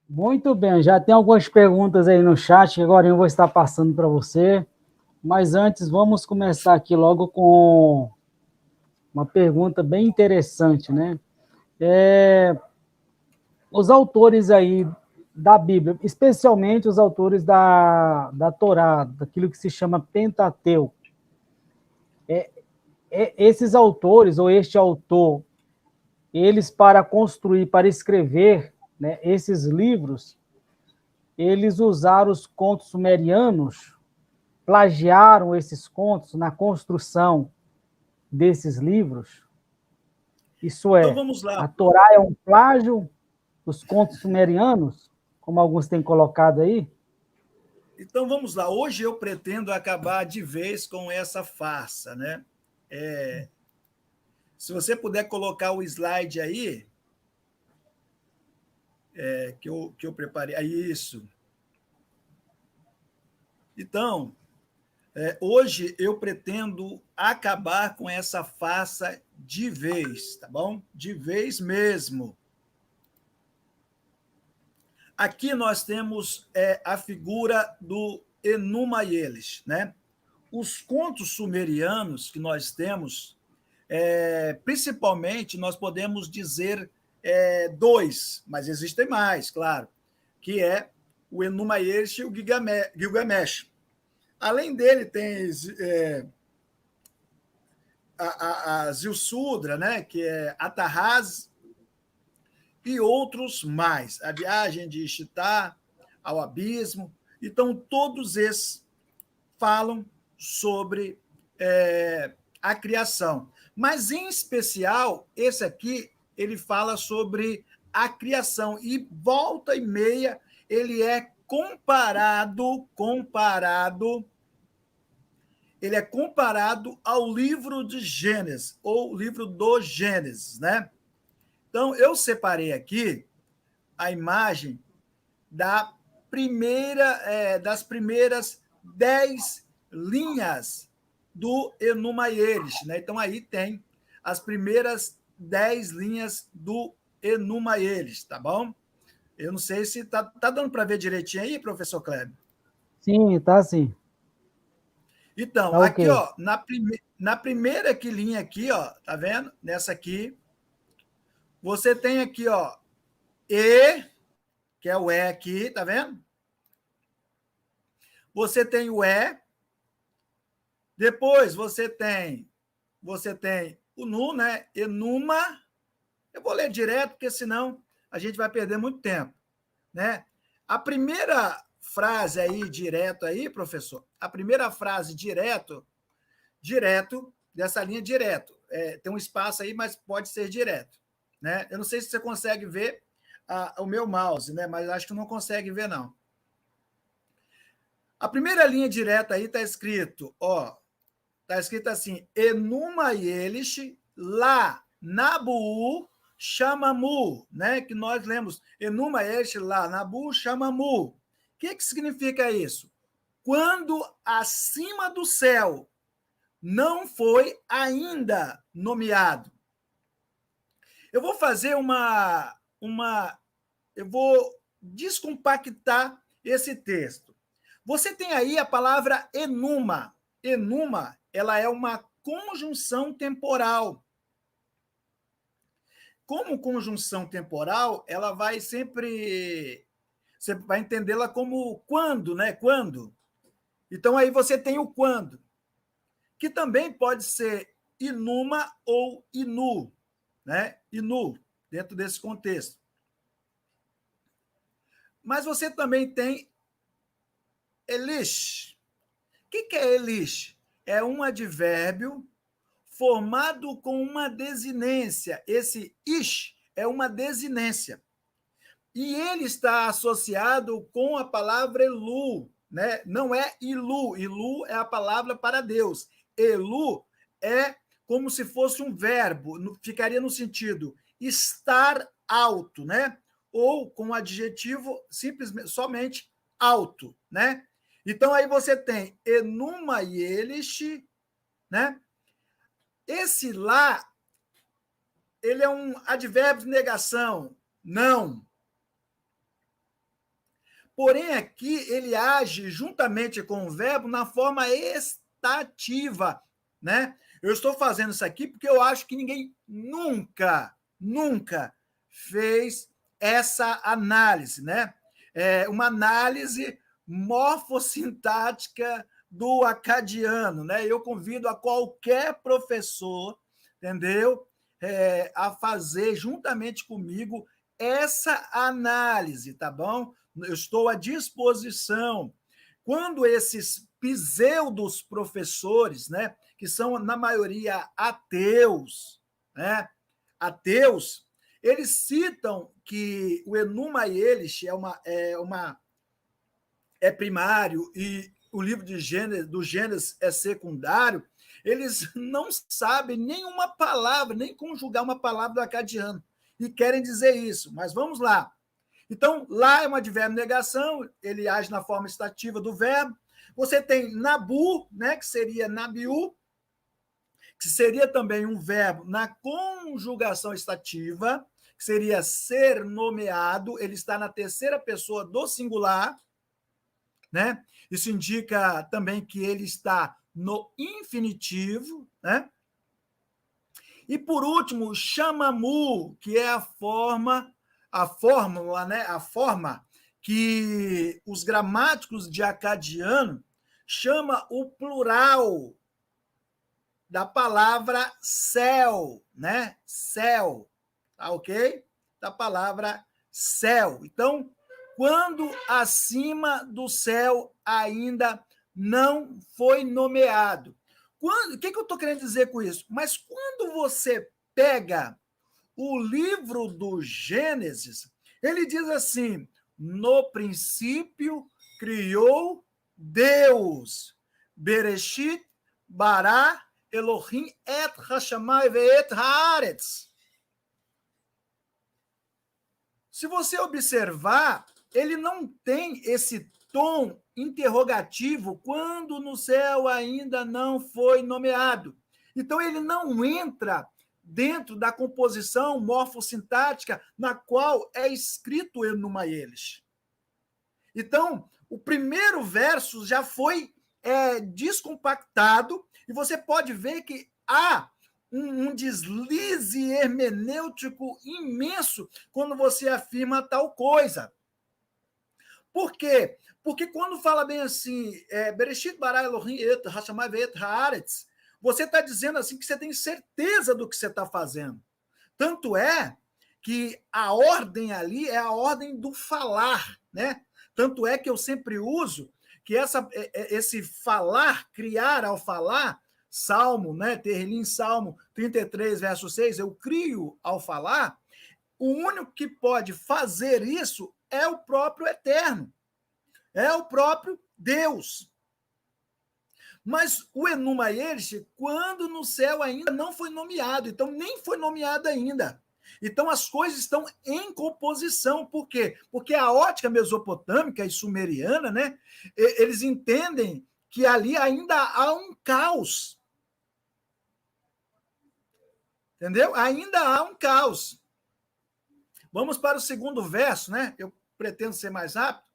Muito bem, já tem algumas perguntas aí no chat que agora eu vou estar passando para você. Mas antes, vamos começar aqui logo com uma pergunta bem interessante, né? Os autores aí da Bíblia, especialmente os autores da Torá, daquilo que se chama Pentateuco, esses autores, ou este autor, eles para construir, para escrever, né, esses livros, eles usaram os contos sumerianos, plagiaram esses contos na construção desses livros. Isso Então é, vamos lá. a Torá é um plágio dos contos sumerianos, como alguns têm colocado aí? Então vamos lá. Hoje eu pretendo acabar de vez com essa farsa, né? Se você puder colocar o slide aí, que eu preparei. Isso. Então, hoje eu pretendo acabar com essa farsa de vez, tá bom? De vez mesmo. Aqui nós temos a figura do Enuma Elish, né? Os contos sumerianos que nós temos, principalmente, nós podemos dizer dois, mas existem mais, claro, que é o Enuma Elish e o Gilgamesh. Além dele, tem a Zilsudra, né, que é Atarraz, e outros mais. A viagem de Ishtar ao abismo. Então, todos esses falam sobre a criação. Mas, em especial, esse aqui, ele fala sobre a criação. E volta e meia, ele é comparado ao livro de Gênesis, ou livro do Gênesis, né? Então, eu separei aqui a imagem das primeiras 10 linhas do Enuma Elish, né? Então, aí tem as primeiras 10 linhas do Enuma Elish, tá bom? Eu não sei se tá dando para ver direitinho aí, professor Kleber. Sim, tá sim. Então, Tá aqui, ok. ó, na primeira linha aqui, ó, tá vendo? Nessa aqui, você tem aqui, ó, E, que é o E aqui, tá vendo? Você tem o E, depois você tem o Nu, né? Enuma. Eu vou ler direto, porque senão a gente vai perder muito tempo, né? A primeira frase aí, direto aí, professor, a primeira frase direto, dessa linha direto. Tem um espaço aí, mas pode ser direto, né? Eu não sei se você consegue ver o meu mouse, né? Mas acho que não consegue ver, não. A primeira linha direta aí está escrito, ó, está escrito assim, Enuma Elish, lá, Nabu, Chamamu, né? Que nós lemos, Enuma Elish, lá, Nabu, Chamamu. O que significa isso? Quando acima do céu não foi ainda nomeado. Eu vou fazer eu vou descompactar esse texto. Você tem aí a palavra enuma. Enuma, ela é uma conjunção temporal. Como conjunção temporal, ela vai sempre... Você vai entendê-la como quando, né? Quando. Então, aí você tem o quando, que também pode ser inuma ou inu, né? Inu, dentro desse contexto. Mas você também tem elish. O que é elish? É um advérbio formado com uma desinência. Esse ish é uma desinência. E ele está associado com a palavra Elu, né? Não é Ilu. Ilu é a palavra para Deus. Elu é como se fosse um verbo, ficaria no sentido estar alto, né? Ou com o adjetivo simplesmente somente alto, né? Então aí você tem Enuma Elish, né? Esse lá, ele é um advérbio de negação, não. Porém, aqui ele age juntamente com o verbo na forma estativa, né? Eu estou fazendo isso aqui porque eu acho que ninguém nunca fez essa análise, né? Uma análise morfossintática do acadiano, né? Eu convido a qualquer professor, entendeu? A fazer juntamente comigo essa análise, tá bom? Eu estou à disposição. Quando esses pseudos professores, né, que são na maioria ateus, né, ateus, eles citam que o Enuma Elish é primário e o livro de Gênesis, do Gênesis é secundário. Eles não sabem nenhuma palavra, nem conjugar uma palavra do acadiano, e querem dizer isso. Mas vamos lá. Então, lá é um advérbio negação, ele age na forma estativa do verbo. Você tem nabu, né, que seria nabiu, que seria também um verbo na conjugação estativa, que seria ser nomeado, ele está na terceira pessoa do singular, né? Isso indica também que ele está no infinitivo, né? E por último, chamamu, que é a fórmula, né? A forma que os gramáticos de acadiano chama o plural da palavra céu, né? Céu, tá ok? Da palavra céu. Então, quando acima do céu ainda não foi nomeado. O que eu estou querendo dizer com isso? Mas quando você pega o livro do Gênesis, ele diz assim: no princípio criou Deus. Bereshit bara Elohim et hashamai ve'et haaretz. Se você observar, ele não tem esse tom interrogativo quando no céu ainda não foi nomeado. Então, ele não entra dentro da composição morfossintática na qual é escrito Enuma Elish. Então, o primeiro verso já foi descompactado e você pode ver que há um deslize hermenêutico imenso quando você afirma tal coisa. Por quê? Porque quando fala bem assim, Bereshit bara Elohim et hashamai ve'et haaretz, você está dizendo assim que você tem certeza do que você está fazendo. Tanto é que a ordem ali é a ordem do falar, né? Tanto é que eu sempre uso que esse falar, criar ao falar, Salmo, né? Terrilim, Salmo 33, verso 6, eu crio ao falar, o único que pode fazer isso é o próprio Eterno, é o próprio Deus. Mas o Enuma Elish, quando no céu ainda não foi nomeado, então nem foi nomeado ainda. Então as coisas estão em composição. Por quê? Porque a ótica mesopotâmica e sumeriana, né, eles entendem que ali ainda há um caos. Entendeu? Ainda há um caos. Vamos para o segundo verso, né? Eu pretendo ser mais rápido.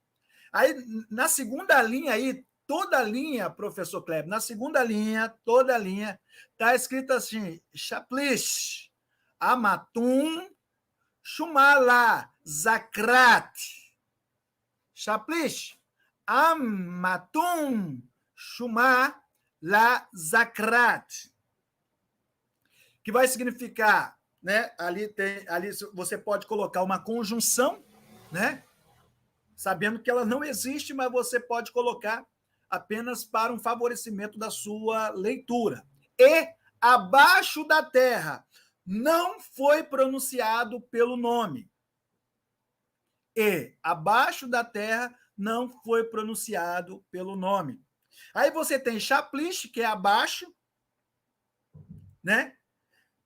Aí, na segunda linha aí, toda a linha, professor Kleber, na segunda linha, toda a linha, está escrito assim, Shaplish, Amatum, Shumala, Zakrat. Shaplish, Amatum, Shumala, Zakrat. Que vai significar, né? Ali você pode colocar uma conjunção, né? Sabendo que ela não existe, mas você pode colocar apenas para um favorecimento da sua leitura. E abaixo da terra não foi pronunciado pelo nome. E abaixo da terra não foi pronunciado pelo nome. Aí você tem Shaplish, que é abaixo, né?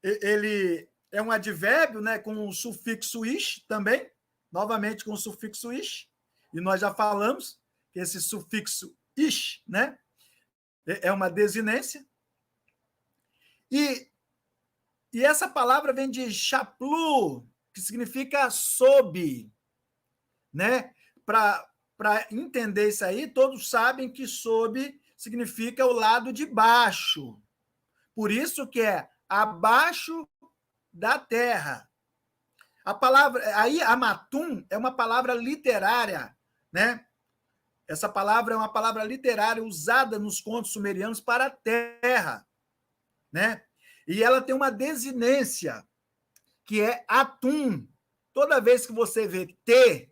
Ele é um advérbio, né, com o sufixo ish também, novamente com o sufixo ish, e nós já falamos que esse sufixo ish, né, é uma desinência. E essa palavra vem de chaplu, que significa sob, né, para entender isso aí, todos sabem que sob significa o lado de baixo. Por isso que é abaixo da terra. A palavra aí, amatum, é uma palavra literária, né? Essa palavra é uma palavra literária usada nos contos sumerianos para terra, né? E ela tem uma desinência, que é atum. Toda vez que você vê T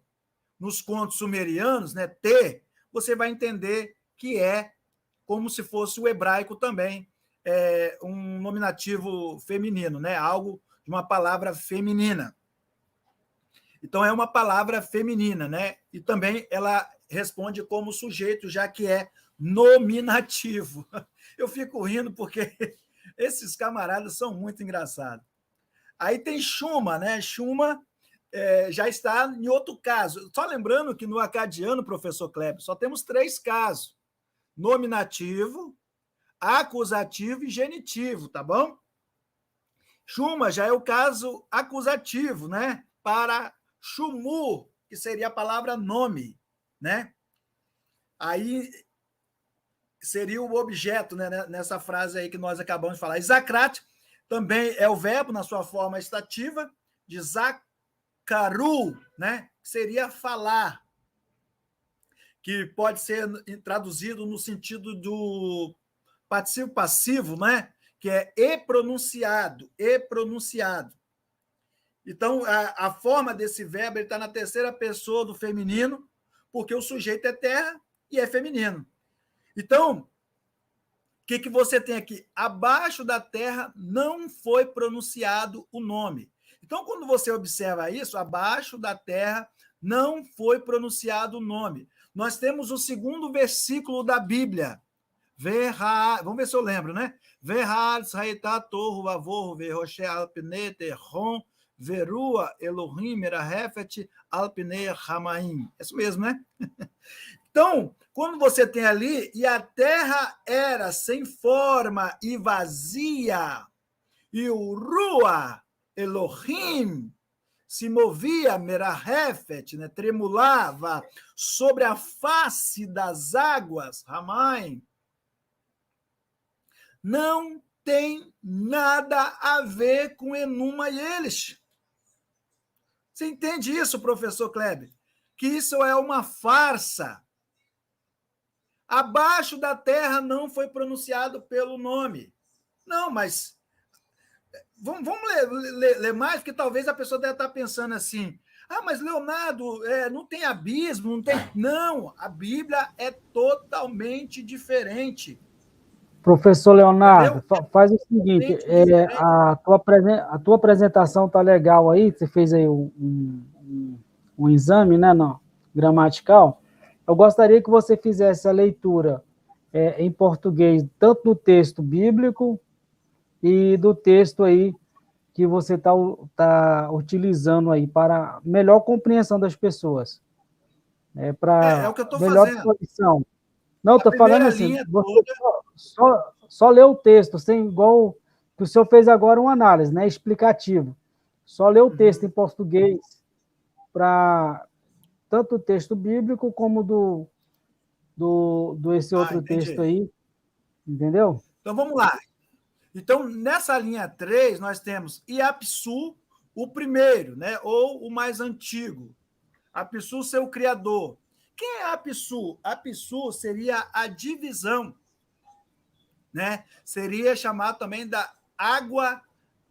nos contos sumerianos, né, T, você vai entender que é como se fosse o hebraico também, um nominativo feminino, né? Algo de uma palavra feminina. Então, é uma palavra feminina, né? E também ela responde como sujeito, já que é nominativo. Eu fico rindo porque esses camaradas são muito engraçados. Aí tem Shuma, né? Shuma já está em outro caso. Só lembrando que no acadiano, professor Kleber, só temos 3 casos: nominativo, acusativo e genitivo, tá bom? Shuma já é o caso acusativo, né? Para Shumu, que seria a palavra nome, né? Aí seria o objeto, né, nessa frase aí que nós acabamos de falar. Isacrate também é o verbo na sua forma estativa, de zakaru, né? Que seria falar, que pode ser traduzido no sentido do particípio passivo, né? Que é e pronunciado, e pronunciado. Então, a forma desse verbo está na terceira pessoa do feminino, porque o sujeito é terra e é feminino. Então, o que você tem aqui? Abaixo da terra não foi pronunciado o nome. Então, quando você observa isso, abaixo da terra não foi pronunciado o nome. Nós temos o segundo versículo da Bíblia. Vamos ver se eu lembro, né? Verua Elohim Merahefet Alpnei Hamaim. É isso mesmo, né? Então, quando você tem ali, e a terra era sem forma e vazia, e o Rua Elohim se movia, Merahefet, né? Tremulava sobre a face das águas, Hamaim, não tem nada a ver com Enuma e eles. Você entende isso, professor Kleber? Que isso é uma farsa. Abaixo da terra não foi pronunciado pelo nome. Não, mas vamos ler mais, porque talvez a pessoa deve estar pensando assim: ah, mas Leonardo, não tem abismo, não tem. Não, a Bíblia é totalmente diferente. Professor Leonardo, Entendeu? faz o seguinte, a tua apresentação tá legal aí, você fez aí um exame, né, não, gramatical. Eu gostaria que você fizesse a leitura em português, tanto do texto bíblico e do texto aí que você tá utilizando aí para melhor compreensão das pessoas, É para o que eu estou melhor fazendo. disposição. Não, A estou falando primeira assim, linha você toda. só lê o texto, sem igual que o senhor fez agora uma análise, né? Explicativo. Só lê o texto em português para tanto o texto bíblico como do esse outro texto Entendi. aí, entendeu? Então vamos lá. Então, nessa linha 3, nós temos Iapsu, o primeiro, né? Ou o mais antigo. Apsu, seu criador. Quem é Apsu? Apsu seria a divisão, né? Seria chamado também da água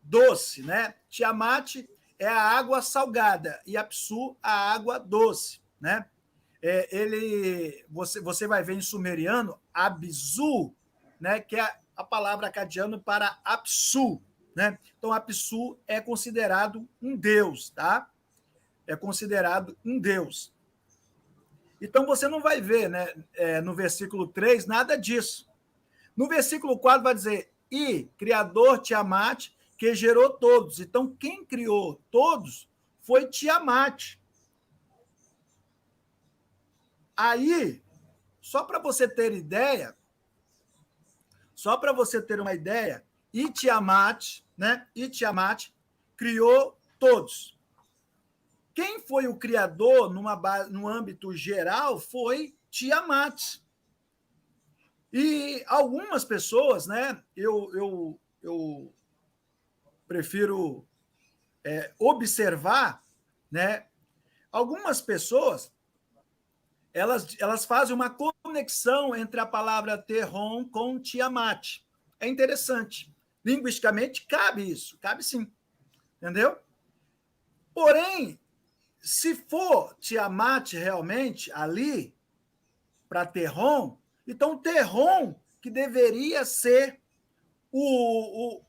doce, né? Tiamat é a água salgada e Apsu a água doce, né? Você vai ver em sumeriano Abzu, né? Que é a palavra acadiana para Apsu, né? Então Apsu é considerado um deus, tá? É considerado um deus. Então você não vai ver, né, no versículo 3 nada disso. No versículo 4 vai dizer: e Criador Tiamat, que gerou todos. Então, quem criou todos foi Tiamat. Aí, só para você ter ideia, só para você ter uma ideia, Tiamat, né? Tiamat criou todos. Quem foi o criador no âmbito geral foi Tiamat. E algumas pessoas, né, eu prefiro observar, né, algumas pessoas elas fazem uma conexão entre a palavra Terron com Tiamat. É interessante. Linguisticamente, cabe isso. Cabe sim. Entendeu? Porém, se for Tiamat realmente ali, para Terron, então Terron que deveria ser o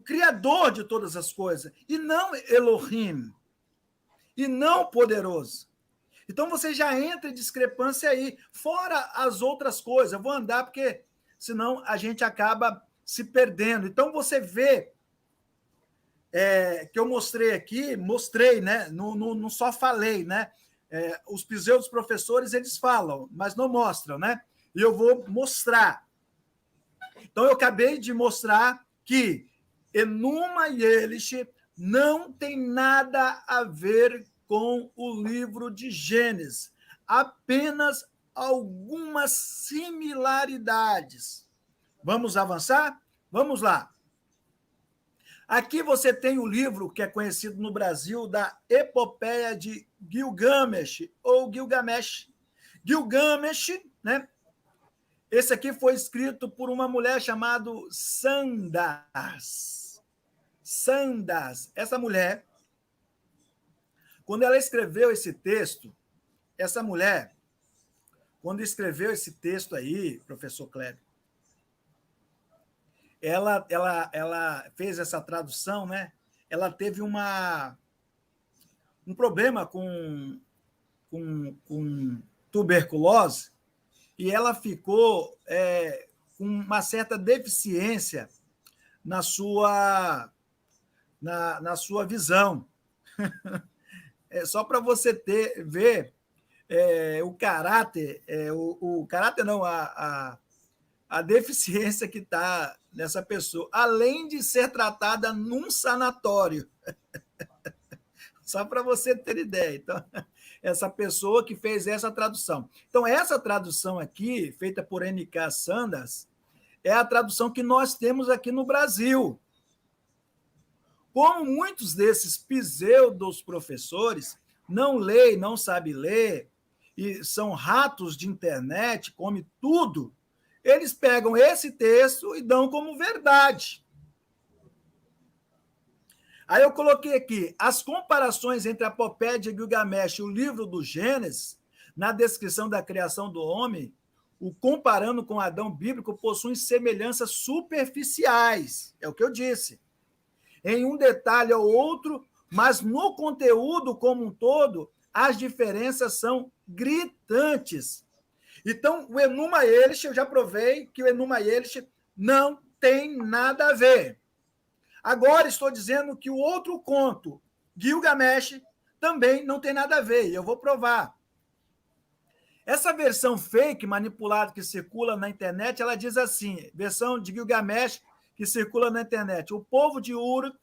criador de todas as coisas, e não Elohim, e não poderoso. Então você já entra em discrepância aí, fora as outras coisas. Eu vou andar porque senão a gente acaba se perdendo. Então você vê que eu mostrei aqui, né? Não só falei, né? Os pseudos professores eles falam, mas não mostram, né? E eu vou mostrar. Então eu acabei de mostrar que Enuma Elish não tem nada a ver com o livro de Gênesis, apenas algumas similaridades. Vamos avançar? Vamos lá. Aqui você tem o livro que é conhecido no Brasil da Epopeia de Gilgamesh, ou Gilgamesh. Gilgamesh, né? Esse aqui foi escrito por uma mulher chamada Sandas. Sandas. Essa mulher, quando ela escreveu esse texto, essa mulher, quando escreveu esse texto aí, professor Kleber, ela fez essa tradução, né? Ela teve um problema com tuberculose e ela ficou com uma certa deficiência na sua visão. Só para você ver o caráter, o caráter não, a deficiência que está nessa pessoa, além de ser tratada num sanatório. Só para você ter ideia. Então, essa pessoa que fez essa tradução. Então, essa tradução aqui, feita por N.K. Sandas, é a tradução que nós temos aqui no Brasil. Como muitos desses pseudos professores não leem, não sabem ler, e são ratos de internet, come tudo, eles pegam esse texto e dão como verdade. Aí eu coloquei aqui as comparações entre a Epopeia de Gilgamesh e o livro do Gênesis, na descrição da criação do homem, o comparando com Adão bíblico, possuem semelhanças superficiais. É o que eu disse. Em um detalhe ou outro, mas no conteúdo como um todo, as diferenças são gritantes. Então, o Enuma Elish, eu já provei que o Enuma Elish não tem nada a ver. Agora estou dizendo que o outro conto, Gilgamesh, também não tem nada a ver, e eu vou provar. Essa versão fake, manipulada, que circula na internet, ela diz assim, versão de Gilgamesh que circula na internet, o povo de Uruk,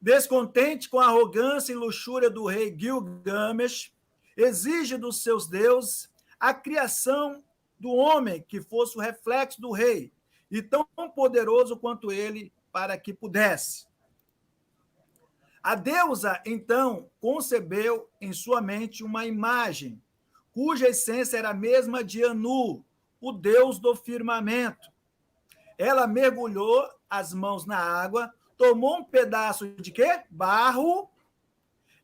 descontente com a arrogância e luxúria do rei Gilgamesh, exige dos seus deuses a criação do homem que fosse o reflexo do rei, e tão poderoso quanto ele, para que pudesse. A deusa, então, concebeu em sua mente uma imagem, cuja essência era a mesma de Anu, o deus do firmamento. Ela mergulhou as mãos na água, tomou um pedaço de quê? Barro,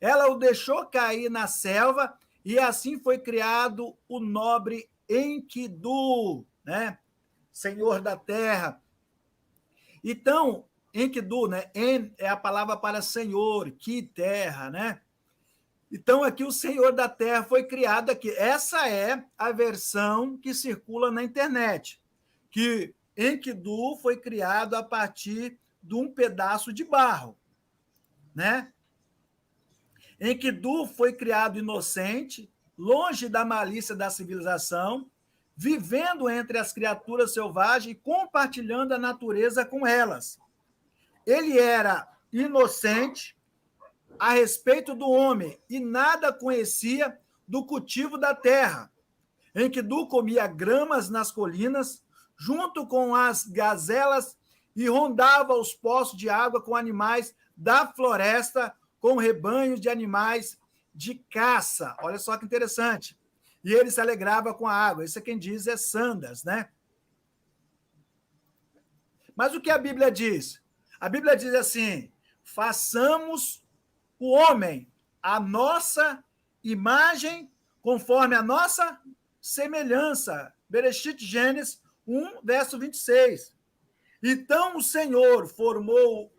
ela o deixou cair na selva, e assim foi criado o nobre Enkidu, né? Senhor da terra. Então, Enkidu, né? En é a palavra para senhor, que terra, né? Então, aqui o Senhor da Terra foi criado aqui. Essa é a versão que circula na internet, que Enkidu foi criado a partir de um pedaço de barro, né? Enkidu foi criado inocente, longe da malícia da civilização, vivendo entre as criaturas selvagens e compartilhando a natureza com elas. Ele era inocente, a respeito do homem, e nada conhecia do cultivo da terra. Enkidu comia gramas nas colinas, junto com as gazelas, e rondava os poços de água com animais da floresta, com rebanhos de animais de caça. Olha só que interessante. E ele se alegrava com a água. Isso é quem diz é Sanders, né? Mas o que a Bíblia diz? A Bíblia diz assim: façamos o homem a nossa imagem, conforme a nossa semelhança. Bereshit, Gênesis 1, verso 26. Então o Senhor formou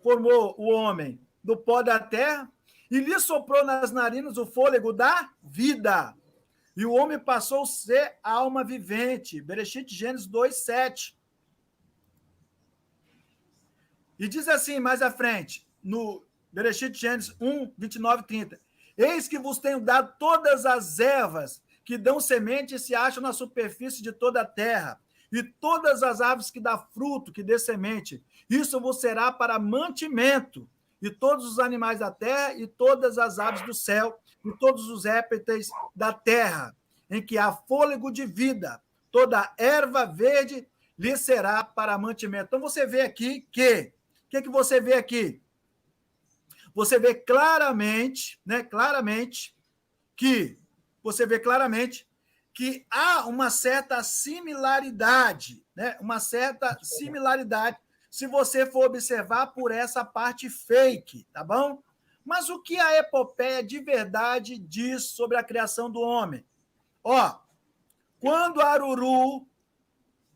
o homem do pó da terra e lhe soprou nas narinas o fôlego da vida. E o homem passou a ser alma vivente. Bereshit, Gênesis 2, 7. E diz assim, mais à frente, no Bereshit, Gênesis 1, 29 e 30. Eis que vos tenho dado todas as ervas que dão semente e se acham na superfície de toda a terra, e todas as aves que dá fruto, que dê semente. Isso vos será para mantimento, e todos os animais da terra, e todas as aves do céu, e todos os répteis da terra, em que há fôlego de vida, toda erva verde lhe será para mantimento. Então você vê aqui que... O que você vê aqui? Você vê claramente, né? Você vê claramente que há uma certa similaridade, né? Uma certa similaridade, se você for observar por essa parte fake, tá bom? Mas o que a epopeia de verdade diz sobre a criação do homem? Ó, quando Aruru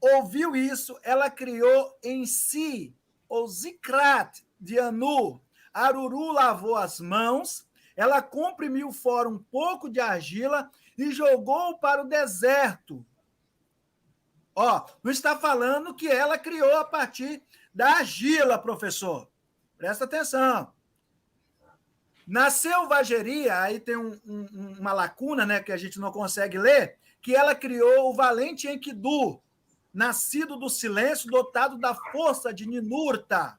ouviu isso, ela criou em si o Zikrat de Anu. Aruru lavou as mãos, ela comprimiu fora um pouco de argila e jogou para o deserto. Ó, não está falando que ela criou a partir da argila, professor. Presta atenção. Na selvageria, aí tem uma lacuna, né, que a gente não consegue ler, que ela criou o valente Enkidu, nascido do silêncio, dotado da força de Ninurta.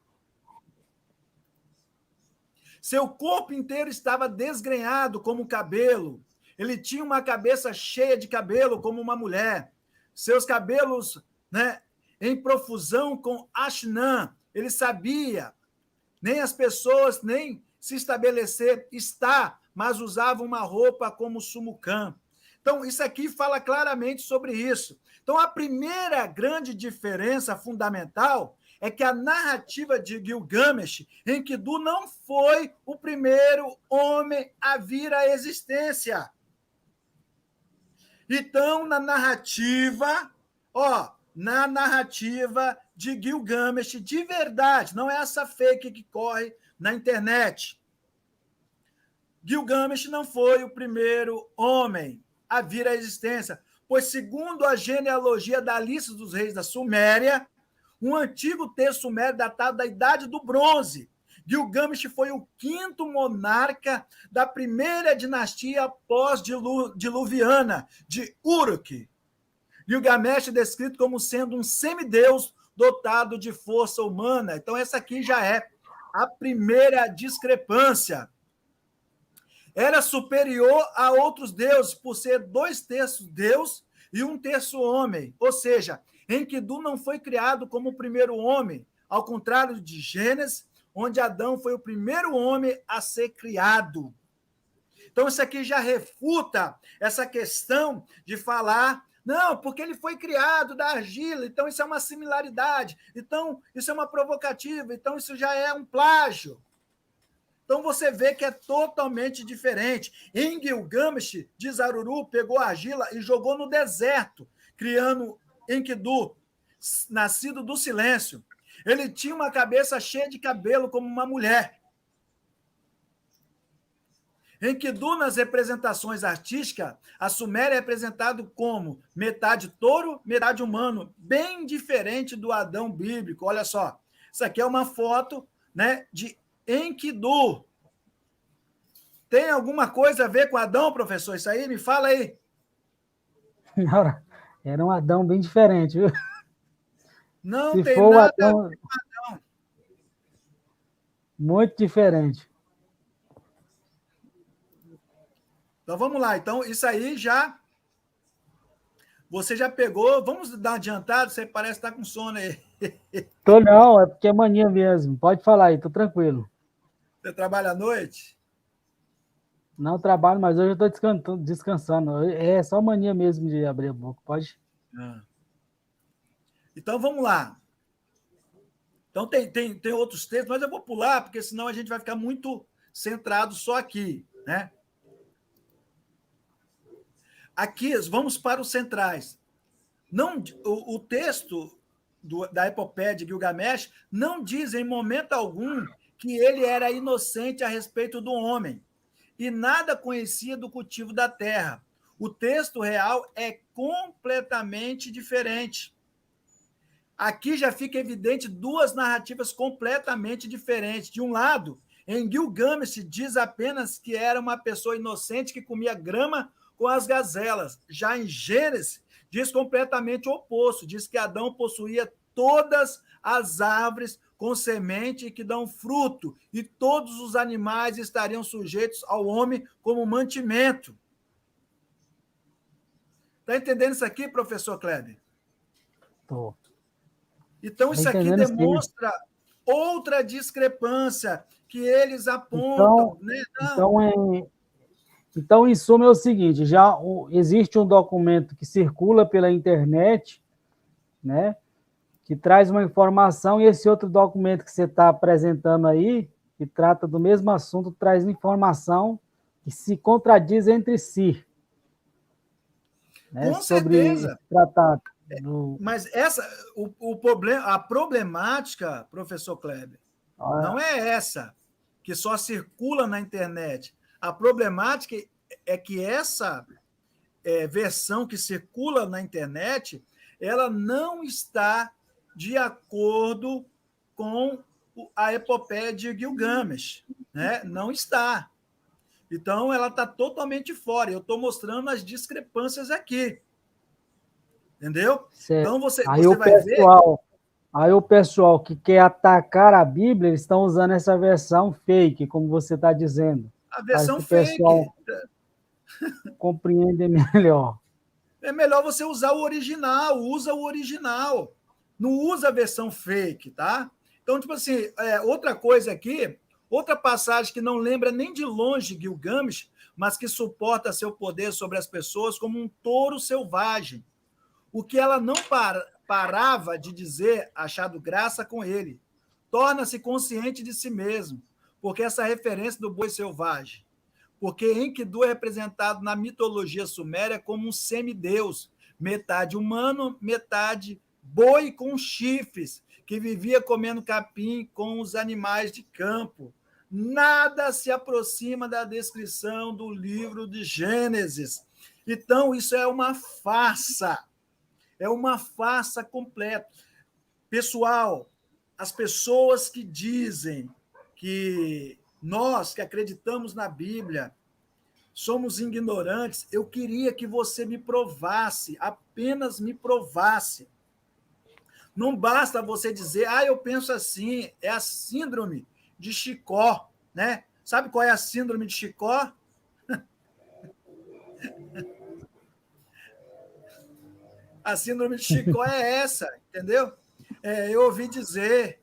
Seu corpo inteiro estava desgrenhado como um cabelo. Ele tinha uma cabeça cheia de cabelo como uma mulher. Seus cabelos, né, em profusão com Ashnã. Ele sabia, nem as pessoas, nem se estabelecer está, mas usava uma roupa como Sumucã. Então, isso aqui fala claramente sobre isso. Então, a primeira grande diferença fundamental é que a narrativa de Gilgamesh, Enkidu não foi o primeiro homem a vir à existência. Então, na narrativa de Gilgamesh, de verdade, não é essa fake que corre na internet. Gilgamesh não foi o primeiro homem a vir à existência, pois, segundo a genealogia da lista dos reis da Suméria, um antigo texto sumério datado da Idade do Bronze, Gilgamesh foi o quinto monarca da primeira dinastia pós-diluviana, de Uruk. Gilgamesh é descrito como sendo um semideus dotado de força humana. Então, essa aqui já é a primeira discrepância. Era superior a outros deuses, por ser 2/3 Deus e 1/3 homem. Ou seja, Enkidu não foi criado como o primeiro homem, ao contrário de Gênesis, onde Adão foi o primeiro homem a ser criado. Então, isso aqui já refuta essa questão de falar, não, porque ele foi criado da argila, então isso é uma similaridade, então isso é uma provocativa, então isso já é um plágio. Então, você vê que é totalmente diferente. Em Gilgamesh, diz Aruru, pegou a argila e jogou no deserto, criando Enkidu, nascido do silêncio. Ele tinha uma cabeça cheia de cabelo, como uma mulher. Enkidu, nas representações artísticas, a Suméria é representado como metade touro, metade humano, bem diferente do Adão bíblico. Olha só, isso aqui é uma foto, né, de Enkidu. Tem alguma coisa a ver com Adão, professor? Isso aí? Me fala aí. Era um Adão bem diferente, viu? Não Se tem for nada Adão, a ver com Adão. muito diferente. Então vamos lá. Então, isso aí já. Você já pegou. Vamos dar uma adiantada? Você parece estar com sono aí. Tô não, é porque é mania mesmo. Pode falar aí, tô tranquilo. Você trabalha à noite? Não trabalho, mas hoje eu tô descansando. É só mania mesmo de abrir a boca. Pode? Ah. Então vamos lá. Então tem outros textos, mas eu vou pular, porque senão a gente vai ficar muito centrado só aqui, né? Aqui, vamos para os centrais. Não, o texto da epopeia de Gilgamesh não diz em momento algum que ele era inocente a respeito do homem e nada conhecia do cultivo da terra. O texto real é completamente diferente. Aqui já fica evidente duas narrativas completamente diferentes. De um lado, em Gilgamesh diz apenas que era uma pessoa inocente que comia grama com as gazelas. Já em Gênesis, diz completamente o oposto. Diz que Adão possuía todas as árvores com semente que dão fruto, e todos os animais estariam sujeitos ao homem como mantimento. Está entendendo isso aqui, professor Kleber? Tô. Então, Tô isso aqui entendendo sim. demonstra outra discrepância que eles apontam. Então, Né? Não, então, em suma é o seguinte, existe um documento que circula pela internet, né, que traz uma informação, e esse outro documento que você está apresentando aí, que trata do mesmo assunto, traz informação que se contradiz entre si, né, com sobre esse certeza. tratado. Do, Mas o problema, a problemática, professor Kleber, não é essa, que só circula na internet. A problemática é que essa versão que circula na internet, ela não está de acordo com a epopeia de Gilgamesh, né? Não está. Então, ela está totalmente fora. Eu estou mostrando as discrepâncias aqui, entendeu? certo. Então, você, Aí você o vai ver pessoal, aí o pessoal que quer atacar a Bíblia, eles estão usando essa versão fake, como você está dizendo, a para versão que o fake. pessoal compreenda melhor. É melhor você usar o original, usa o original. Não usa a versão fake, tá? Então, tipo assim, outra coisa aqui, outra passagem que não lembra nem de longe Gilgamesh, mas que suporta seu poder sobre as pessoas como um touro selvagem. O que ela não parava de dizer, achado graça com ele. Torna-se consciente de si mesmo, porque essa referência do boi selvagem. Porque Enkidu é representado na mitologia suméria como um semideus, metade humano, metade boi com chifres, que vivia comendo capim com os animais de campo. Nada se aproxima da descrição do livro de Gênesis. Então, isso é uma farsa. É uma farsa completa. Pessoal, as pessoas que dizem que nós que acreditamos na Bíblia somos ignorantes, eu queria que você me provasse, apenas me provasse. Não basta você dizer, eu penso assim, é a síndrome de Chicó, né? Sabe qual é a síndrome de Chicó? A síndrome de Chicó é essa, entendeu? Eu ouvi dizer,